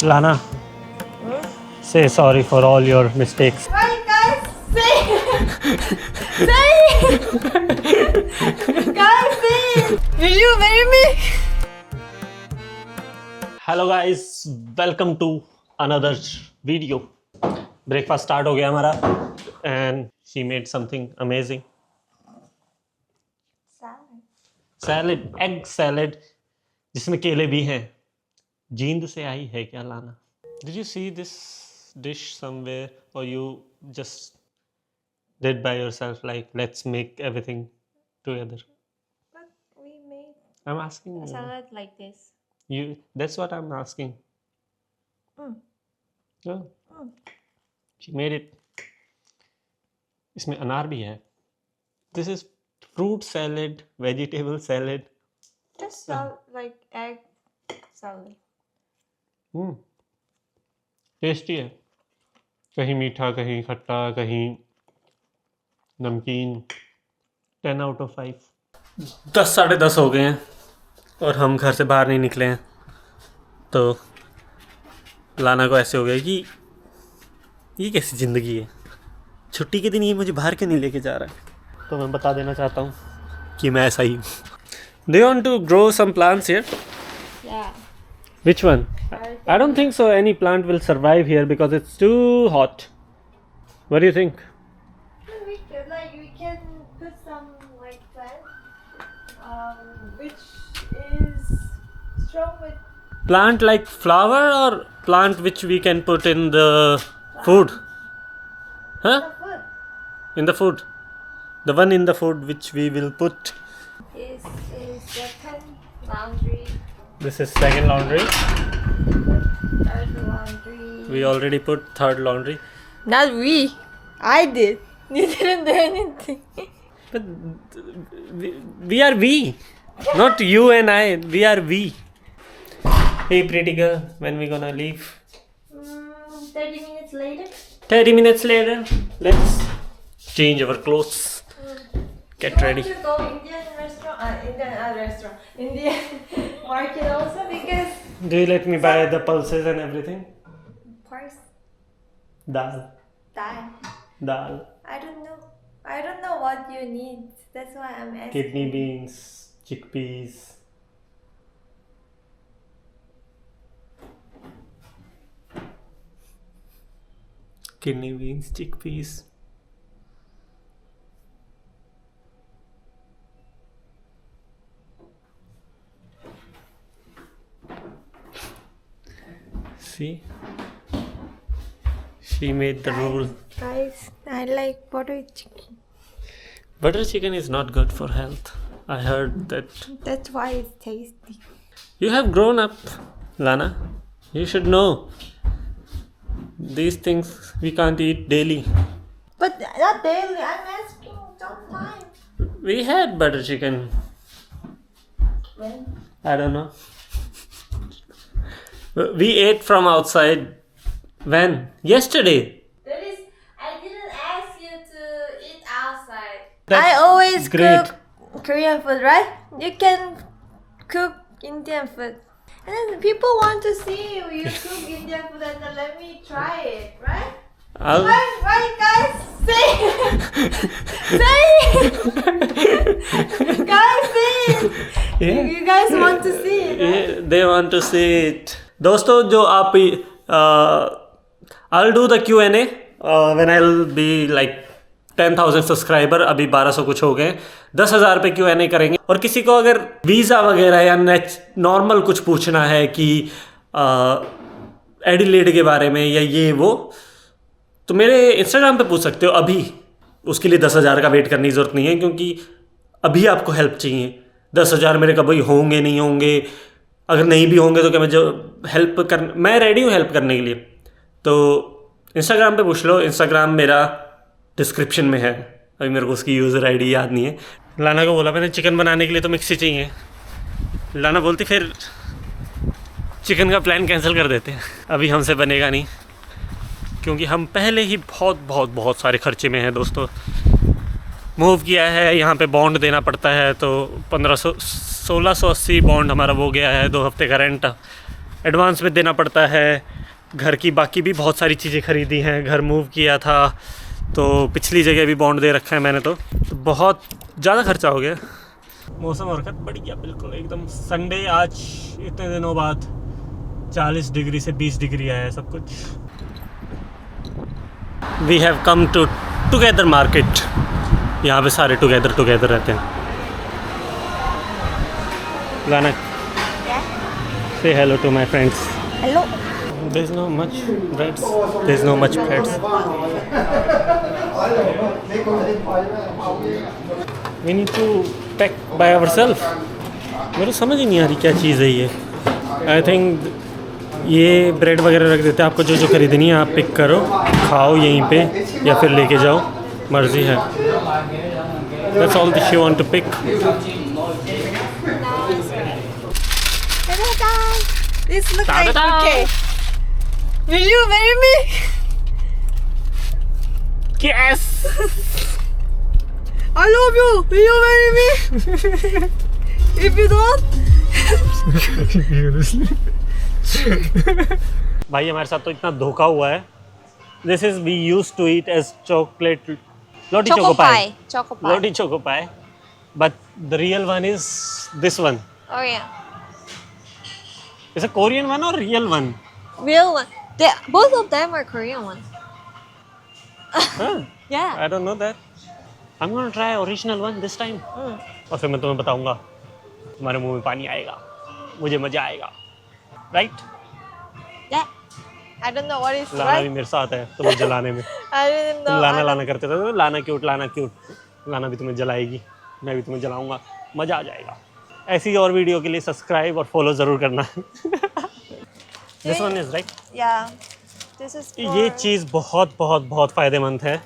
Lana, say sorry for all your mistakes. Right, guys, say say guys, say will you marry me? Hello guys, welcome to another video. Breakfast start हो गया हमारा and she made something amazing. Salad, egg salad, जिसमें केले भी हैं. जींद से आई है क्या लाना? Did you see this dish somewhere or you just did by yourself like let's make everything together? But we made I'm asking a you. salad like this. You that's what I'm asking. Yeah. She made it. इसमें अनार भी है. This is fruit salad, vegetable salad. Just salad, like egg salad. Tasty है. कहीं मीठा, कहीं खट्टा, कहीं नमकीन. 10 out of 5. 10 साढ़े 10 हो गए हैं और हम घर से बाहर नहीं निकले हैं. तो लाना को ऐसे हो गया कि ये कैसी ज़िंदगी है. छुट्टी के दिन ये मुझे बाहर क्यों नहीं लेके जा रहा है. तो मैं बता देना चाहता हूँ कि मैं ऐसा ही. Do you want to grow some plants here? Yeah. Which one? I don't think so any plant will survive here because it's too hot. What do you think? We can put some like plant, which is strong with Plant like flower or plant which we can put in the food? Huh? the food. In the food. The one in the food which we will put. Is second laundry, This is second laundry. third laundry. We already put third laundry. Not we. I did. You didn't do anything. But we are we. Not you and I. We are we. Hey pretty girl, when we gonna leave? 30 minutes later. 30 minutes later. Let's change our clothes. Get ready. You want to go Indian restaurant? Indian market also because Do you let me buy the pulses and everything? parts Dal. die. Dal. I don't know what you need. That's why I'm asking. Kidney beans. Chickpeas. Kidney beans. Chickpeas. See? She made the rule. Guys, I like butter chicken. Butter chicken is not good for health. I heard that. That's why it's tasty. You have grown up, Lana. You should know. These things we can't eat daily. But not daily. I'm asking sometimes. We had butter chicken. When? I don't know. We ate from outside. When? Yesterday. I didn't ask you to eat outside. That's I always great. cook Korean food, right? You can cook Indian food. And then people want to see you cook Indian food and then let me try it, right? Right, guys? Say guys, say Yeah. You guys want to see it, right? Yeah, they want to see it. दोस्तों जो आप I'll do the Q&A when I'll be like 10,000 subscriber. अभी 1200 कुछ हो गए. 10,000 पे Q&A करेंगे. और किसी को अगर वीज़ा वगैरह या नॉर्मल कुछ पूछना है कि एडिलेड के बारे में या ये वो, तो मेरे इंस्टाग्राम पे पूछ सकते हो. अभी उसके लिए 10,000 का वेट करने की ज़रूरत नहीं है क्योंकि अभी आपको हेल्प चाहिए. 10,000 मेरे कभी होंगे नहीं होंगे. अगर नहीं भी होंगे तो क्या मैं जो हेल्प कर मैं रेडी हूँ हेल्प करने के लिए. तो इंस्टाग्राम पे पूछ लो. इंस्टाग्राम मेरा डिस्क्रिप्शन में है. अभी मेरे को उसकी यूज़र आईडी याद नहीं है. लाना को बोला मैंने चिकन बनाने के लिए तो मिक्सी चाहिए. लाना बोलती फिर चिकन का प्लान कैंसिल कर देते हैं. अभी हमसे बनेगा नहीं क्योंकि हम पहले ही बहुत सारे खर्चे में हैं दोस्तों. मूव किया है, यहाँ पे बॉन्ड देना पड़ता है तो 1680 बॉन्ड हमारा वो गया है. 2 हफ्ते का रेंट एडवांस में देना पड़ता है। घर की बाकी भी बहुत सारी चीज़ें ख़रीदी हैं, घर मूव किया था तो पिछली जगह भी बॉन्ड दे रखा है मैंने, तो बहुत ज़्यादा खर्चा हो गया। मौसम और बढ़िया बिल्कुल एकदम। संडे आज इतने दिनों बाद 40 डिग्री से 20 डिग्री आया है सब कुछ। We have come to together market. यहाँ पे सारे टुगेदर रहते हैं। लाना, say hello to my friends. Hello. There's no much breads. There's no much breads. We need to pack by ourselves. मेरे समझ ही नहीं आ रही क्या चीज़ है ये। I think ये ब्रेड वगैरह रख देते हैं, आपको जो जो खरीदनी है आप पिक करो, खाओ यहीं पे या फिर लेके जाओ, मर्ज़ी है। That's all that you want to pick. This looks like Ta-da-da! okay. Will you marry me? Yes. I love you. Will you marry me? If you don't, भाई हमारे साथ तो इतना धोखा हुआ है। This is we used to eat as chocolate loti choco pie. Choco pie. Loti choco pie. But the real one is this one. Oh yeah. Is a Korean one or real one? Real one. Both of them are Korean ones. Huh? Yeah. I don't know that. I'm gonna try original one this time. और फिर मैं तुम्हें बताऊंगा, तुम्हारे मुंह में पानी आएगा, मुझे मजा आएगा, right? Yeah. I don't know what is लाना भी right. मेरे साथ है तुम्हें जलाने में। I didn't know. तुम लाना I लाना करते थे तो लाना क्यूट। लाना भी तुम्हें जलाएगी, मैं भी तुम्हें जलाऊंगा, मजा आ जाएगा। ऐसी और वीडियो के लिए सब्सक्राइब और फॉलो ज़रूर करना। This one is right. Yeah. This is for... ये चीज़ बहुत फ़ायदेमंद है।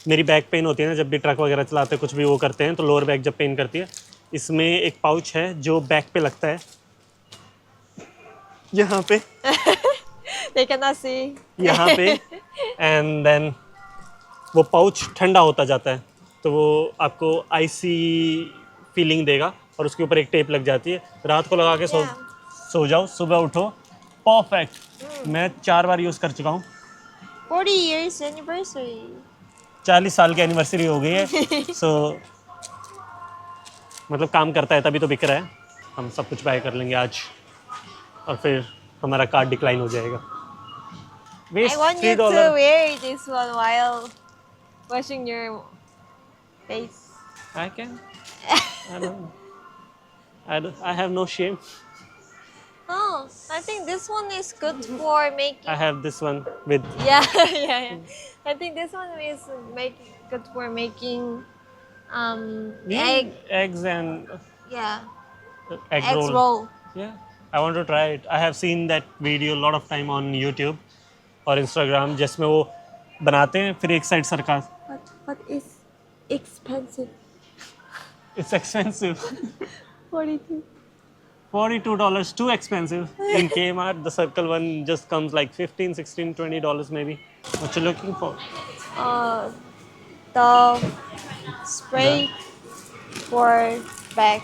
मेरी बैक पेन होती है ना, जब भी ट्रक वगैरह चलाते हैं, कुछ भी वो करते हैं तो लोअर बैक जब पेन करती है, इसमें एक पाउच है जो बैक पे लगता है, यहाँ पे They cannot see. यहाँ पे, एंड देन वो पाउच ठंडा होता जाता है तो वो आपको आइसी फीलिंग देगा, और उसके ऊपर एक टेप लग जाती है। रात को लगा के सो जाओ, सुबह उठो, परफेक्ट। मैं 4 बार यूज़ कर चुका हूँ। 40 years anniversary. 40 साल की एनिवर्सरी हो गई है। सो मतलब काम करता है तभी तो बिक रहा है। हम सब कुछ बाय कर लेंगे आज, और फिर हमारा कार्ड डिक्लाइन हो जाएगा। I want you to wear this one while washing your face. I can. I don't. I have no shame. Oh, I think this one is good for making. I have this one with Yeah. I think this one is good for making eggs and Yeah. egg roll. Yeah, I want to try it. I have seen that video a lot of time on YouTube और Instagram, जिसमें वो बनाते हैं फिर एक side सरका। But it's expensive. It's expensive. 42. $42, too expensive. In Kmart, the circle one just comes like $15, $16, $20 maybe. What you looking for? The spray for back.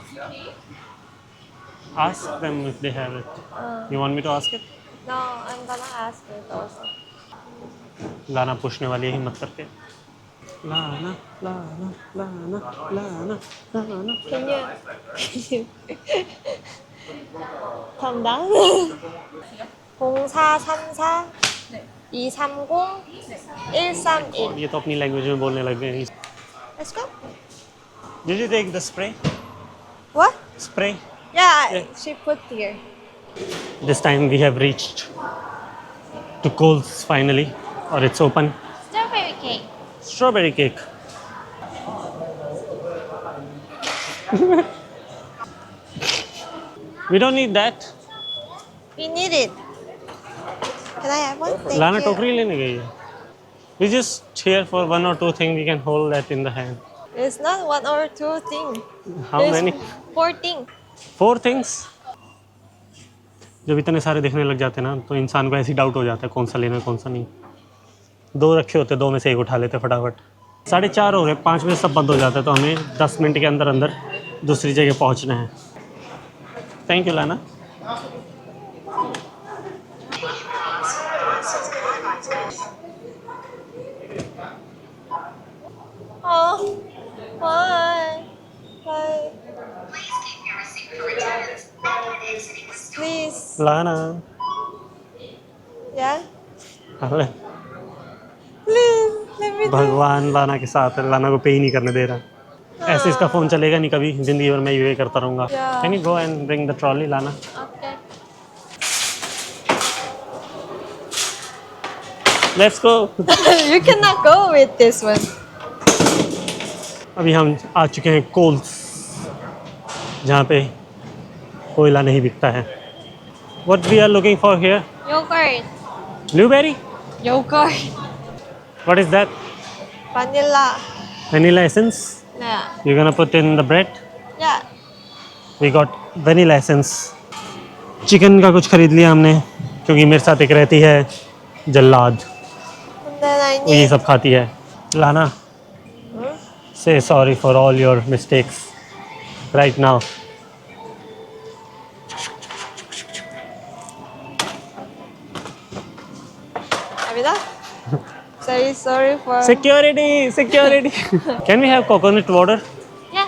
Ask them if they have it. You want me to ask it? No, I'm gonna ask it also. लाना पूछने वाली है, हिम्मत करके। लाना लाना लाना लाना लाना। Can you calm down? 0434 230 131. ये तो अपनी लैंग्वेज में बोलने लग गए हैं। Let's go. Did you take the spray? What? Spray. Yeah, she put here. This time we have reached to Kohl's finally, or it's open. Strawberry cake. Strawberry cake. We don't need that. We need it. Can I have one? Thank लाना you. टोकरी लेने गई है। We just here for 1 or 2 things we can hold that in the hand. It's not 1 or 2 things. How many? 4 things. 4 things. जब इतने सारे देखने लग जाते हैं ना तो इंसान को ऐसी डाउट हो जाता है कौन सा लेना है कौन सा नहीं। 2 रखे होते, 2 में से एक उठा लेते फटाफट। 4:30 हो रहे, 5 बजे सब बंद हो जाता है, तो हमें 10 मिनट के अंदर अंदर दूसरी जगह पहुंचना है। थैंक यू लाना। Oh, why? Why? Please. लाना Yeah? अरे Please, let me do. भगवान लाना के साथ है, लाना को पे ही नहीं करने दे रहा। ऐसे इसका फ़ोन चलेगा नहीं कभी ज़िंदगी भर, मैं ये करता रहूँगा। Yeah. Can you go and bring the trolley लाना? Okay. Let's go. You cannot go with this one. अभी हम आ चुके हैं कोल्स, जहाँ पे कोयला नहीं बिकता है। What we are looking for here? Yogurt. Blueberry? Yogurt. What is that? Vanilla. Vanilla essence? Yeah. You're gonna put in the bread? Yeah. We got vanilla essence. Chicken का कुछ खरीद लिया हमने, क्योंकि मेरे साथ एक रहती है जल्लाद, And then I वो ये need. सब खाती है। लाना, say sorry for all your mistakes right now. Amina? Say sorry for. Security, security. Can we have coconut water Yeah.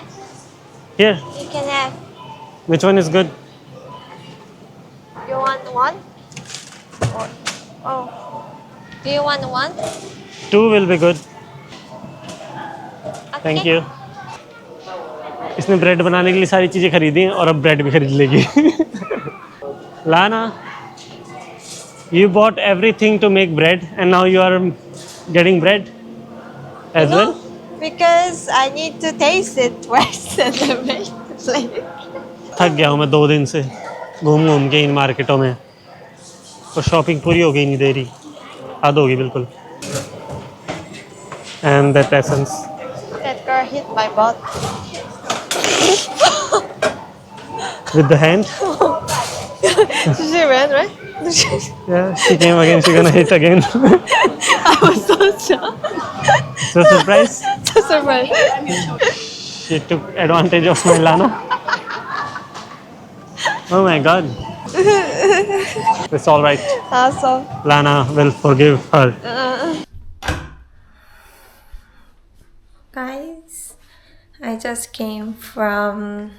here? You can have. Which one is good? You want one? Or, oh. Do you want one? 2 will be good. Okay. Thank you. इसने bread बनाने के लिए सारी चीज़ें खरीदी हैं और अब ब्रेड भी खरीद लेगी। लाना, you bought everything to make bread and now you are getting bread as No, well? because I need to taste it first and then make the plate. थक गया हूँ मैं 2 दिन से घूम घूम के इन मार्केटों में, और शॉपिंग पूरी हो गई नहीं दे रही, हद होगी बिल्कुल। And that essence. That girl hit my butt. With the hand? She ran, right? Yeah, she came again, she gonna hit again. I was so shocked. So surprised? So surprised. She took advantage of my Lana. Oh my god. It's alright. Awesome. Lana will forgive her. Guys, I just came from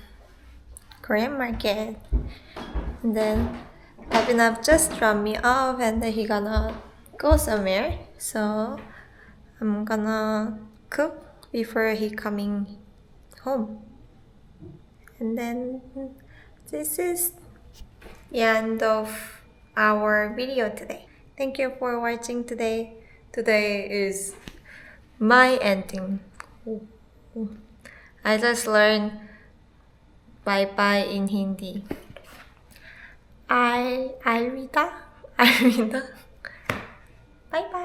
Korean market, and then Abhinav just dropped me off, and then he gonna go somewhere. So I'm gonna cook before he coming home, and then this is the end of our video today. Thank you for watching today. Today is my ending. I just learned bye bye in Hindi. Alvida. Bye bye.